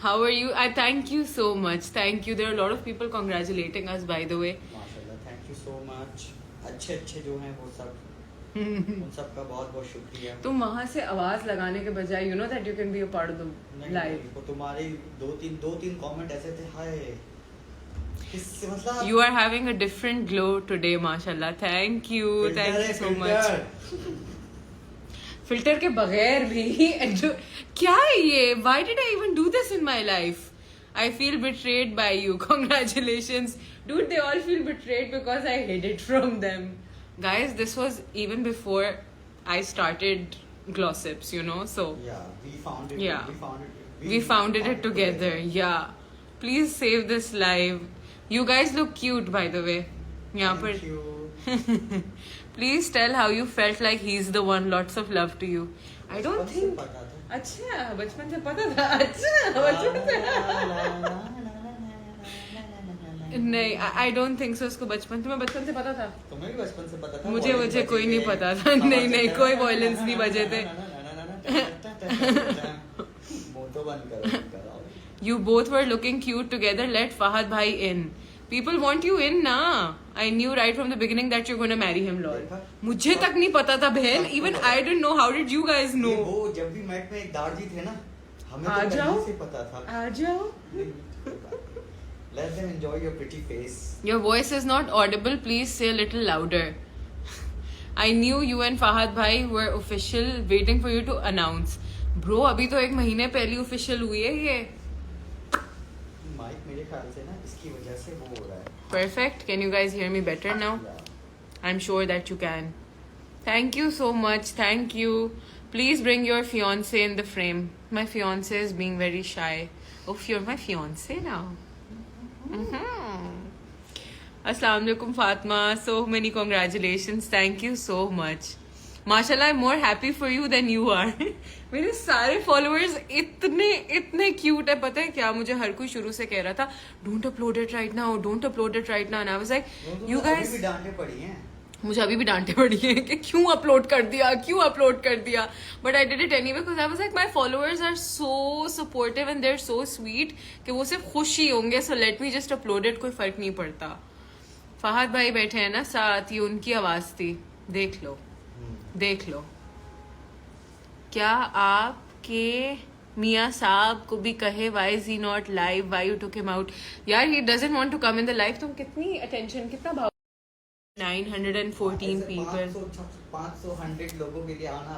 How are you? I thank you so much. Thank you. There are a lot of people congratulating us, by the way. माशाल्लाह, thank you so much. अच्छे जो हैं वो सब उन सबका बहुत बहुत शुक्रिया। तुम वहाँ से आवाज लगाने के बजाय you know that you can be a part of the live. वो तुम्हारे दो तीन कमेंट ऐसे थे, हाय किससे मतलब You are having a different glow today, mashallah. Thank you so much. Filter के बगैर भी क्या है ये? Why did I even do this in my life? I feel betrayed by you. Congratulations. Dude, they all feel betrayed because I hid it from them. Guys, this was even before I started Glossips, you know, so... Yeah, we found it. Yeah. We found it together. Yeah. Please save this live. You guys look cute, by the way. यहाँ पर... Thank you. Please tell how you felt like he's the one. Lots of love to you. I don't बचपन से think. पता था। अच्छा बचपन से पता था। अच्छा बचपन से। नहीं, I don't think so. उसको बचपन तुम्हें बचपन से पता था? तुम्हें भी बचपन से पता था? मुझे कोई नहीं पता था। नहीं कोई वॉयलेंस नहीं बजे थे। मोटो बंद करो। You both were looking cute together. Let Fahad bhai in. People want you in ना. I knew right from the beginning that you're going to marry him, lol. मुझे तक नहीं पता था बहन. Even I didn't know. How did you guys know? वो जब भी मैट में एक दाढ़ी थे ना, हमें तो पहले से पता था। आ जाओ. Let them enjoy your pretty face. Your voice is not audible. Please say a little louder. I knew you and Fahad bhai were official, waiting for you to announce. Bro, अभी तो 1 महीने पहले official हुई है ये. Mic मेरे ख्याल से ना इसकी वजह से वो हो रहा है। Perfect. Can you guys hear me better now? Yeah. I'm sure that you can. Thank you so much. Thank you. Please bring your fiance in the frame. My fiance is being very shy. Oh, you're my fiance now. Assalamu alaikum, Fatma. So many congratulations. Thank you so much. Mashallah, I'm more happy for you than you are. मेरे सारे followers इतने cute है. पता है क्या, मुझे हर कोई शुरू से कह रहा था don't upload it right now, don't upload it right now. And I was like you guys, डांटे पड़ी हैं मुझे अभी भी डांटे पड़ी है कि क्यों अपलोड कर दिया. But I did it anyway because I was like my followers are so supportive and they are so sweet कि वो सिर्फ खुश ही होंगे. So let me just upload it. कोई फर्क नहीं पड़ता. फहद भाई बैठे हैं ना साथ, ये उनकी आवाज थी. देख लो. क्या आपके मियाँ साहब को भी कहे why is he not live, why you took him out. यार he doesn't want to come in the live. तुम कितनी अटेंशन, कितना भाव. 914 पीपल. 500 लोगों के लिए आना.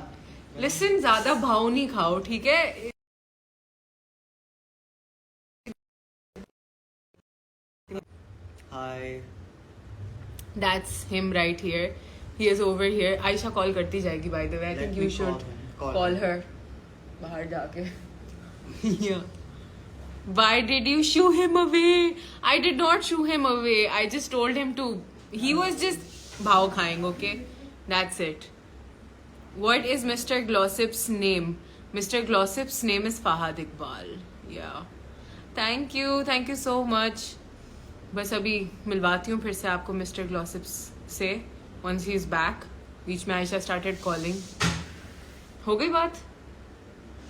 लिसन, ज्यादा भाव नहीं खाओ, ठीक है. हाय. That's him right here. He is over here. Aisha call करती जाएगी by the way. I think you should call her. बाहर जाके. Yeah. Why did you shoo him away? I did not shoo him away. I just told him to. He was just भाव खाएंगे, okay? That's it. What is Mr. Glossip's name? Mr. Glossip's name is Fahad Iqbal. Yeah. Thank you so much. बस अभी मिलवाती हूँ फिर से आपको mister ग्लॉसिप्स से. Once he is back. बीच में आयशा started calling. हो गई बात?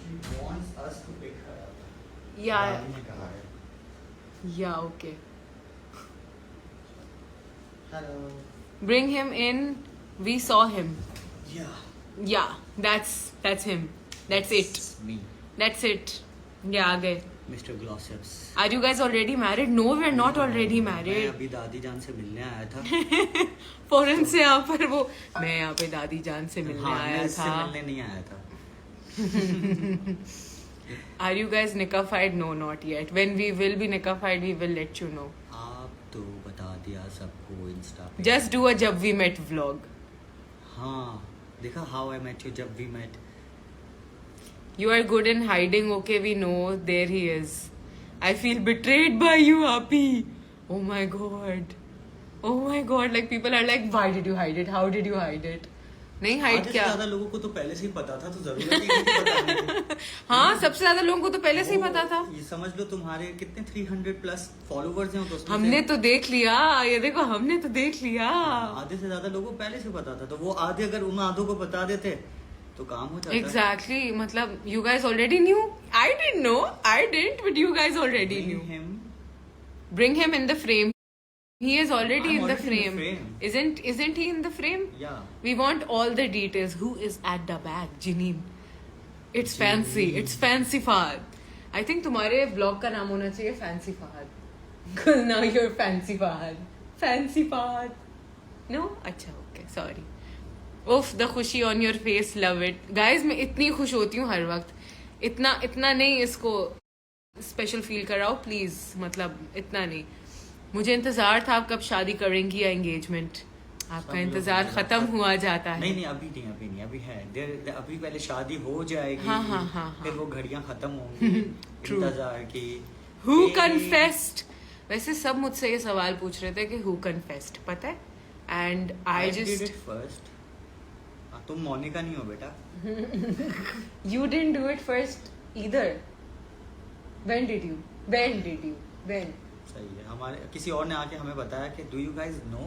She wants us to pick her up. Yeah, okay. Hello. Bring him in. We saw him. Yeah. That's him. That's it. Me. That's it. Yeah, आ गए. Mr. Glossips. Are you guys already married? No, we're not already मैं married. अभी दादी जान से मिलने आया था. फौरन से यहाँ पर वो, मैं यहाँ पे दादी जान से मिलने हाँ, आया मैं इससे था. मिलने नहीं आया था. Are you guys nikahfied? No, not yet. When we will be nikahfied, we will let you know. आप तो बता दिया सबको इंस्टा पे. Just do a जब we met vlog. हाँ, देखा how I met you, जब we met. You are good in hiding. Okay, we know. There he is. I feel betrayed by you, Happy. Oh my god. Like people are like, why did you hide it? How did you hide it? नहीं hide क्या. ज्यादा लोगों को तो पहले से ही पता था, तो जरूरत ही नहीं थी बताने की. हाँ, सबसे ज्यादा लोगों को तो पहले से ही पता था. ये समझ लो तुम्हारे कितने 300 प्लस फॉलोवर्स हैं, तो उसमें हमने तो देख लिया. ये देखो, हमने तो देख लिया. आधे से ज्यादा लोगों को पहले से पता था. तो वो आधे अगर उन आधों को बता देते तो काम हो जाता Exactly. मतलब you guys already knew. I didn't know. I didn't, but you guys already knew. him. Bring him in the frame. He is already I'm in the already in the frame. frame. Isn't he in the frame? Yeah. We want all the details. Who is at the back? Janine. It's fancy. It's fancy Fahad. I think तुम्हारे vlog का नाम होना चाहिए Fancy Fahad. Because now you're Fancy Fahad. Fancy Fahad. No? अच्छा, okay. Sorry. उफ the खुशी on your face, love it guys. मैं इतनी खुश होती हूँ हर वक्त. इतना नहीं इसको स्पेशल फील कराओ प्लीज. मतलब इतना नहीं. मुझे इंतजार था आप कब शादी करेंगी या एंगेजमेंट. आपका इंतजार खत्म हुआ जाता है. नहीं अभी नहीं अभी है. अभी पहले शादी हो जाएगी. हाँ. फिर वो घड़ियां खत्म होंगी इंतजार की. Who confessed. वैसे सब मुझसे ये सवाल पूछ रहे थे कि हु कन्फेस्ड. पता है. And I just first. तुम मोनिका नहीं हो बेटा. You didn't do it first either. When did you? When? सही है. हमारे किसी और ने आके हमें बताया कि डू यू गाइज नो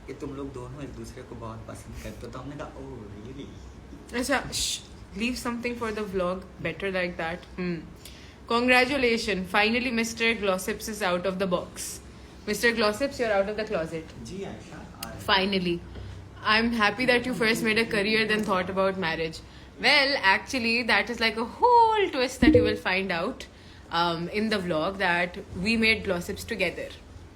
कि तुम लोग दोनों एक दूसरे को बहुत पसंद करते हो. तो हमने कहा ओह रियली. अच्छा, leave something for the vlog. Better like that. Congratulations. Finally, Mr. Glossips is out of the box. Mr. Glossips, you're out of the closet. जी Ayesha. Finally. I'm happy that you first made a career then thought about marriage. Well, actually, that is like a whole twist that you will find out in the vlog that we made Glossips together.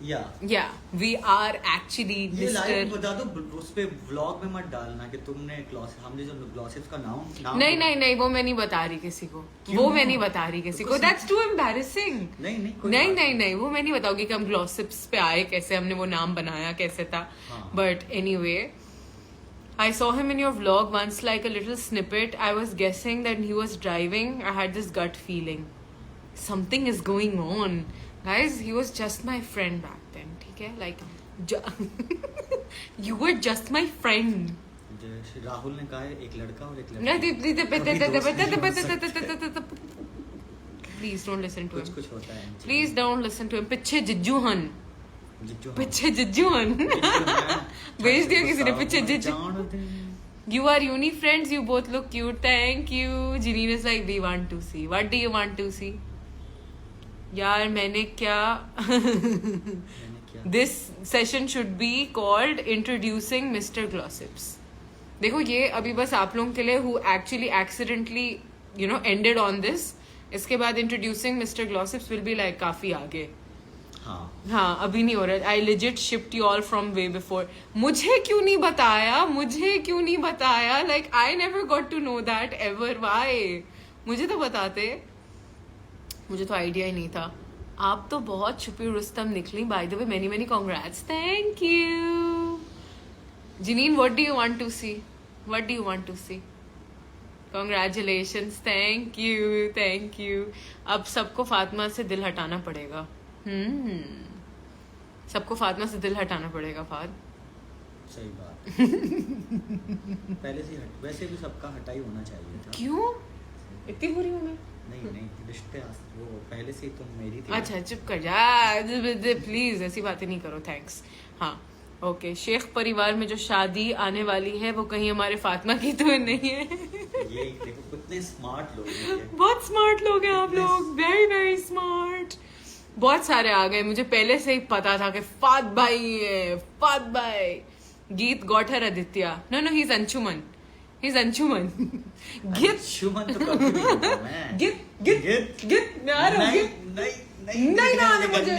Yeah, we are actually ये Mr. Live बता दो. उस पे vlog में मत डालना कि तुमने हमने जो ग्लॉसिप्स का नाम नहीं वो मैं नहीं बता रही किसी को. वो मैं नहीं बता रही किसी को. That's too embarrassing. नहीं वो मैं नहीं बताऊंगी कि हम ग्लॉसिप्स पे आए कैसे, हमने वो नाम बनाया कैसे था. But anyway, I saw him in your vlog once, like a little snippet. I was guessing that he was driving. I had this gut feeling. Something is going on. Guys, he was just my friend back then. ठीक है? Like, you were just my friend. Rahul ने कहा है एक लड़का और एक लड़की. Please don't listen to him. कुछ होता है. Please don't listen to him. पीछे जिज्जू हन. भेज दिया किसी ने पीछे जिज्जू. You are uni friends. You both look cute. Thank you. Janine is like, we want to see. What do you want to see? यार मैंने क्या. This session should be called introducing Mr. Glossips. देखो ये अभी बस आप लोगों के लिए who actually accidentally ended on this. इसके बाद introducing Mr. Glossips will be like काफी आगे. हाँ अभी नहीं हो रहा. I legit shipped you all from way before. मुझे क्यों नहीं बताया. Like I never got to know that ever. Why? मुझे तो बताते. मुझे तो आइडिया ही नहीं था. आप तो बहुत छुपी रुस्तम निकली. By the way, many congrats. Thank you. Janine, what do you want to see? Congratulations. Thank you. अब सबको फातिमा से दिल हटाना पड़ेगा. सबको फातिमा से दिल हटाना पड़ेगा. फाद सही बात. पहले से वैसे भी सबका हटा ही होना चाहिए था. क्यों इतनी बुरी हूँ मैं? नहीं रिश्ते वो पहले से तुम मेरी थी. अच्छा चुप कर जा प्लीज. ऐसी बातें नहीं करो. थैंक्स. हाँ ओके. शेख परिवार में जो शादी आने वाली है वो कहीं हमारे फातिमा की तो नहीं है. ये देखो कितने स्मार्ट लोग हैं. बहुत स्मार्ट लोग हैं आप लोग. Very smart. बहुत सारे आ गए. मुझे पहले से ही पता था कि फात भाई. गीत गौठर Aditya. No he is Anshuman. Anshuman तो कभी नहीं होगा. मैं गित नहीं मुझे